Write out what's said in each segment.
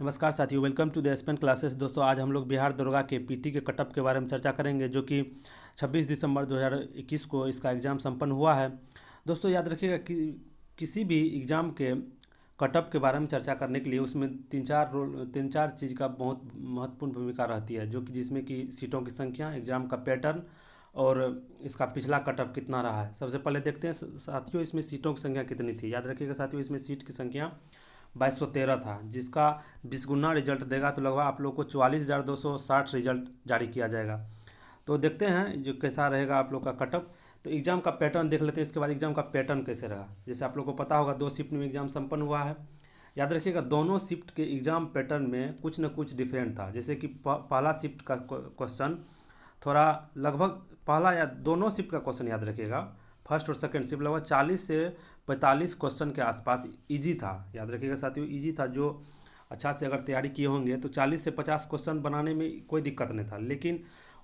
नमस्कार साथियों, welcome to the Aspen classes. दोस्तों, आज हम लोग बिहार दरोगा के पीटी के कटअप के बारे में चर्चा करेंगे, जो कि 26 दिसंबर 2021 को इसका एग्ज़ाम संपन्न हुआ है। दोस्तों, याद रखिएगा कि किसी भी एग्ज़ाम के कटअप के बारे में चर्चा करने के लिए उसमें तीन चार चीज़ का बहुत महत्वपूर्ण भूमिका रहती है, जो कि जिसमें कि सीटों की संख्या, एग्ज़ाम का पैटर्न और इसका पिछला कटअप कितना रहा है। सबसे पहले देखते हैं साथियों, इसमें सीटों की संख्या कितनी थी। याद रखिएगा साथियों, इसमें सीट की संख्या 2213 था, जिसका 20 गुना रिजल्ट देगा तो लगभग आप लोग को 44,260 रिजल्ट जारी किया जाएगा। तो देखते हैं जो कैसा रहेगा आप लोग का कटअप। तो एग्ज़ाम का पैटर्न देख लेते हैं, इसके बाद एग्ज़ाम का पैटर्न कैसे रहा। जैसे आप लोग को पता होगा 2 शिफ्ट में एग्ज़ाम संपन्न हुआ है। याद रखिएगा दोनों शिफ्ट के एग्ज़ाम पैटर्न में कुछ न कुछ डिफरेंट था। जैसे कि पहला शिफ्ट का क्वेश्चन थोड़ा लगभग पहला या दोनों शिफ्ट का क्वेश्चन याद रखिएगा, फर्स्ट और सेकंड शिफ्ट लगभग 40 से 45 क्वेश्चन के आसपास इजी था। याद रखिएगा साथियों, इजी था। जो अच्छा से अगर तैयारी किए होंगे तो 40 से 50 क्वेश्चन बनाने में कोई दिक्कत नहीं था। लेकिन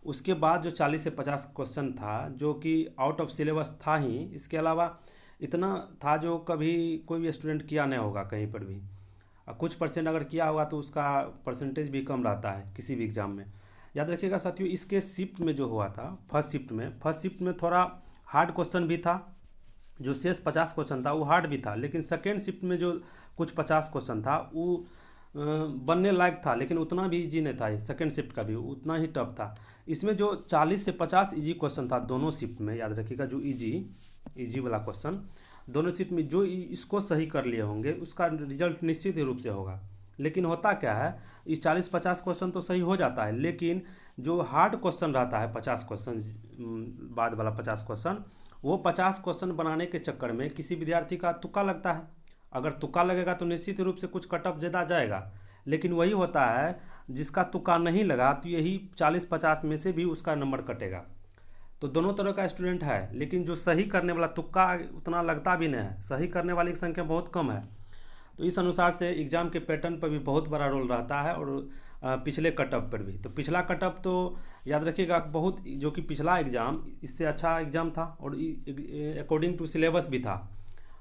उसके बाद जो 40 से 50 क्वेश्चन था, जो कि आउट ऑफ सिलेबस था ही, इसके अलावा इतना था जो कभी कोई भी स्टूडेंट किया नहीं होगा कहीं पर भी। कुछ परसेंट अगर किया होगा तो उसका परसेंटेज भी कम रहता है किसी भी एग्ज़ाम में। याद रखिएगा साथियों, इसके शिफ्ट में जो हुआ था, फर्स्ट शिफ्ट में थोड़ा हार्ड क्वेश्चन भी था। जो शेष 50 क्वेश्चन था वो हार्ड भी था, लेकिन सेकेंड शिफ्ट में जो कुछ 50 क्वेश्चन था वो बनने लायक था, लेकिन उतना भी इजी नहीं था। सेकेंड शिफ्ट का भी उतना ही टफ था। इसमें जो 40 से 50 इजी क्वेश्चन था दोनों शिफ्ट में, याद रखिएगा जो इजी वाला क्वेश्चन दोनों शिफ्ट में जो इसको सही कर लिए होंगे उसका रिजल्ट निश्चित ही रूप से होगा। लेकिन होता क्या है, इस 40-50 क्वेश्चन तो सही हो जाता है, लेकिन जो हार्ड क्वेश्चन रहता है 50 क्वेश्चन बाद वाला 50 क्वेश्चन, वो 50 क्वेश्चन बनाने के चक्कर में किसी विद्यार्थी का तुक्का लगता है। अगर तुक्का लगेगा तो निश्चित रूप से कुछ कटअप ज़्यादा जाएगा, लेकिन वही होता है जिसका तुक्का नहीं लगा तो यही 40-50 में से भी उसका नंबर कटेगा। तो दोनों तरह का स्टूडेंट है, लेकिन जो सही करने वाला तुक्का उतना लगता भी नहीं है, सही करने वाली की संख्या बहुत कम है। तो इस अनुसार से एग्ज़ाम के पैटर्न पर भी बहुत बड़ा रोल रहता है, और पिछले कटअप पर भी। तो पिछला कटअप तो याद रखिएगा बहुत, जो कि पिछला एग्ज़ाम इससे अच्छा एग्ज़ाम था और अकॉर्डिंग टू सिलेबस भी था,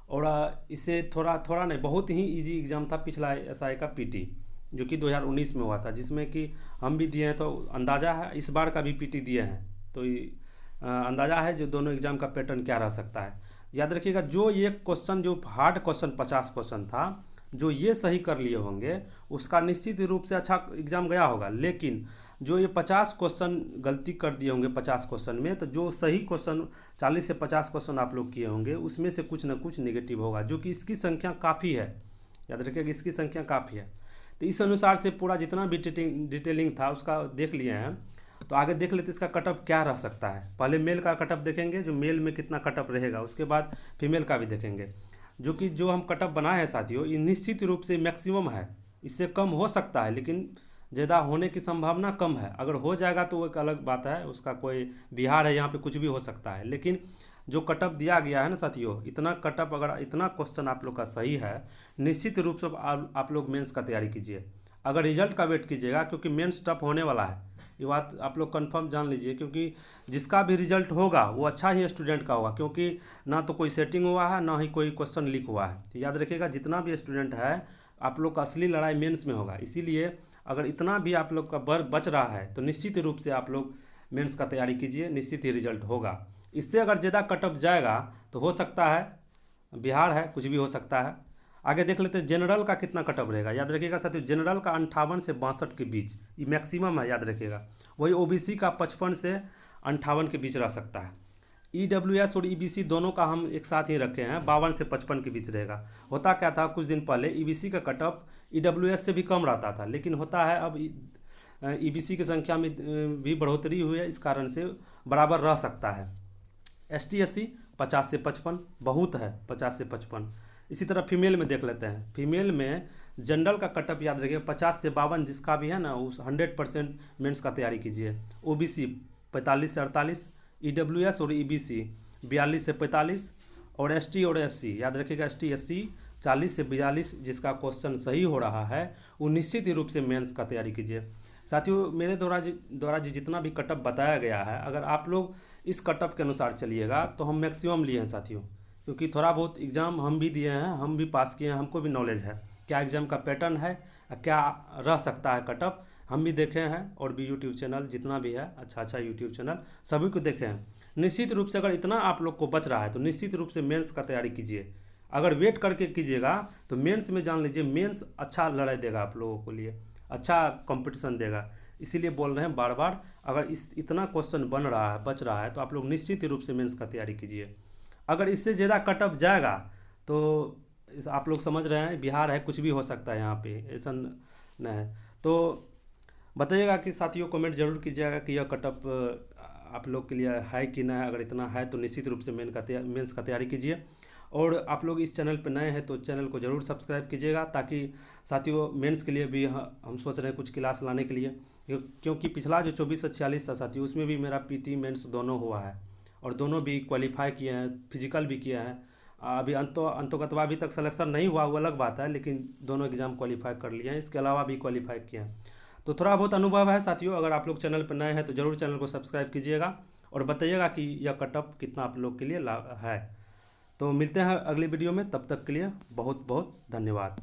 और इससे थोड़ा थोड़ा नहीं बहुत ही इजी एग्ज़ाम था पिछला एसआई का पीटी, जो कि 2019 में हुआ था, जिसमें कि हम भी दिए हैं। तो अंदाज़ा है इस बार का भी पीटी दिए हैं, तो अंदाज़ा है जो दोनों एग्ज़ाम का पैटर्न क्या रह सकता है। याद रखिएगा जो ये क्वेश्चन, जो हार्ड क्वेश्चन 50 क्वेश्चन था, जो ये सही कर लिए होंगे उसका निश्चित रूप से अच्छा एग्ज़ाम गया होगा। लेकिन जो ये 50 क्वेश्चन गलती कर दिए होंगे 50 क्वेश्चन में, तो जो सही क्वेश्चन 40 से 50 क्वेश्चन आप लोग किए होंगे उसमें से कुछ ना कुछ नेगेटिव होगा, जो कि इसकी संख्या काफ़ी है। याद रखिएगा इसकी संख्या काफ़ी है। तो इस अनुसार से पूरा जितना भी डिटेलिंग था उसका देख लिए हैं। तो आगे देख लेते इसका कटअप क्या रह सकता है। पहले मेल का कटअप देखेंगे, जो मेल में कितना कटअप रहेगा, उसके बाद फीमेल का भी देखेंगे। जो हम कटअप बनाए हैं साथियों, ये निश्चित रूप से मैक्सिमम है। इससे कम हो सकता है, लेकिन ज़्यादा होने की संभावना कम है। अगर हो जाएगा तो वो एक अलग बात है, उसका कोई बिहार है, यहाँ पे कुछ भी हो सकता है। लेकिन जो कटअप दिया गया है ना साथियों, इतना कटअप, अगर इतना क्वेश्चन आप लोग का सही है, निश्चित रूप से आप लोग मेंस का तैयारी कीजिए। अगर रिजल्ट का वेट कीजिएगा, क्योंकि मेंस टफ होने वाला है, ये बात आप लोग कंफर्म जान लीजिए। क्योंकि जिसका भी रिजल्ट होगा वो अच्छा ही स्टूडेंट का होगा, क्योंकि ना तो कोई सेटिंग हुआ है, ना ही कोई क्वेश्चन लीक हुआ है। तो याद रखिएगा जितना भी स्टूडेंट है, आप लोग का असली लड़ाई मेंस में होगा। इसीलिए अगर इतना भी आप लोग का बच रहा है तो निश्चित रूप से आप लोग मेंस का तैयारी कीजिए, निश्चित ही रिजल्ट होगा। इससे अगर ज़्यादा कटअप जाएगा तो हो सकता है, बिहार है, कुछ भी हो सकता है। आगे देख लेते हैं जनरल का कितना कटअप रहेगा। याद रखिएगा साथियों, जनरल का 58 से 62 के बीच ये मैक्सिमम है, याद रखिएगा। वही ओबीसी का 55 से 58 के बीच रह सकता है। ईडब्ल्यूएस और ईबीसी दोनों का हम एक साथ ही रखे हैं, 52 से 55 के बीच रहेगा। होता क्या था, कुछ दिन पहले ईबीसी का कटअप ईडब्ल्यूएस से भी कम रहता था, लेकिन होता है अब ईबीसी की संख्या में भी बढ़ोतरी हुई है, इस कारण से बराबर रह सकता है। एसटी एससी 50 से 55 बहुत है, 50 से 55। इसी तरह फीमेल में देख लेते हैं। फीमेल में जनरल का कटअप याद रखिए 50 से 52, जिसका भी है ना, उस 100% मेंस का तैयारी कीजिए। ओबीसी 45 से 48, ईडब्ल्यूएस और ईबीसी 42 से 45, और एसटी और एससी याद रखिएगा, एसटी एससी 40 से 42, जिसका क्वेश्चन सही हो रहा है वो निश्चित ही रूप से मेंस का तैयारी कीजिए। साथियों, मेरे द्वारा जितना भी कटअप बताया गया है, अगर आप लोग इस कटअप के अनुसार चलिएगा तो हम मैक्सिमम लिए हैं साथियों। क्योंकि थोड़ा बहुत एग्ज़ाम हम भी दिए हैं, हम भी पास किए हैं, हमको भी नॉलेज है क्या एग्ज़ाम का पैटर्न है, क्या रह सकता है कट ऑफ, हम भी देखे हैं और भी यूट्यूब चैनल जितना भी है अच्छा अच्छा यूट्यूब चैनल सभी को देखे हैं। निश्चित रूप से अगर इतना आप लोग को बच रहा है तो निश्चित रूप से मेंस का तैयारी कीजिए। अगर वेट करके कीजिएगा तो मेंस में जान लीजिए मेंस अच्छा लड़ाई देगा आप लोगों के लिए, अच्छा कंपटीशन देगा। इसीलिए बोल रहे हैं बार बार, अगर इस इतना क्वेश्चन बन रहा है बच रहा है तो आप लोग निश्चित रूप से मेंस का तैयारी कीजिए। अगर इससे ज़्यादा कट ऑफ जाएगा तो आप लोग समझ रहे हैं बिहार है, कुछ भी हो सकता है यहाँ पे, ऐसा नहीं है। तो बताइएगा कि साथियों, कमेंट जरूर कीजिएगा कि यह कट ऑफ आप लोग के लिए है कि नहीं। अगर इतना है तो निश्चित रूप से मेंस का तैयारी कीजिए। और आप लोग इस चैनल पर नए हैं तो चैनल को ज़रूर सब्सक्राइब कीजिएगा, ताकि साथियों मेंस के लिए भी हम सोच रहे हैं कुछ क्लास लाने के लिए, क्योंकि पिछला जो 24 से 46 था साथियों उसमें भी मेरा पीटी मेंस दोनों हुआ है और दोनों भी क्वालिफाई किए हैं, फिजिकल भी किए हैं। अभी अंतोगत्वा अभी तक सिलेक्शन नहीं हुआ वो अलग बात है, लेकिन दोनों एग्ज़ाम क्वालिफाई कर लिए हैं, इसके अलावा भी क्वालिफाई किए हैं। तो थोड़ा बहुत अनुभव है साथियों। अगर आप लोग चैनल पर नए हैं तो ज़रूर चैनल को सब्सक्राइब कीजिएगा और बताइएगा कि यह कट ऑफ कितना आप लोग के लिए है। तो मिलते हैं अगली वीडियो में, तब तक के लिए बहुत बहुत धन्यवाद।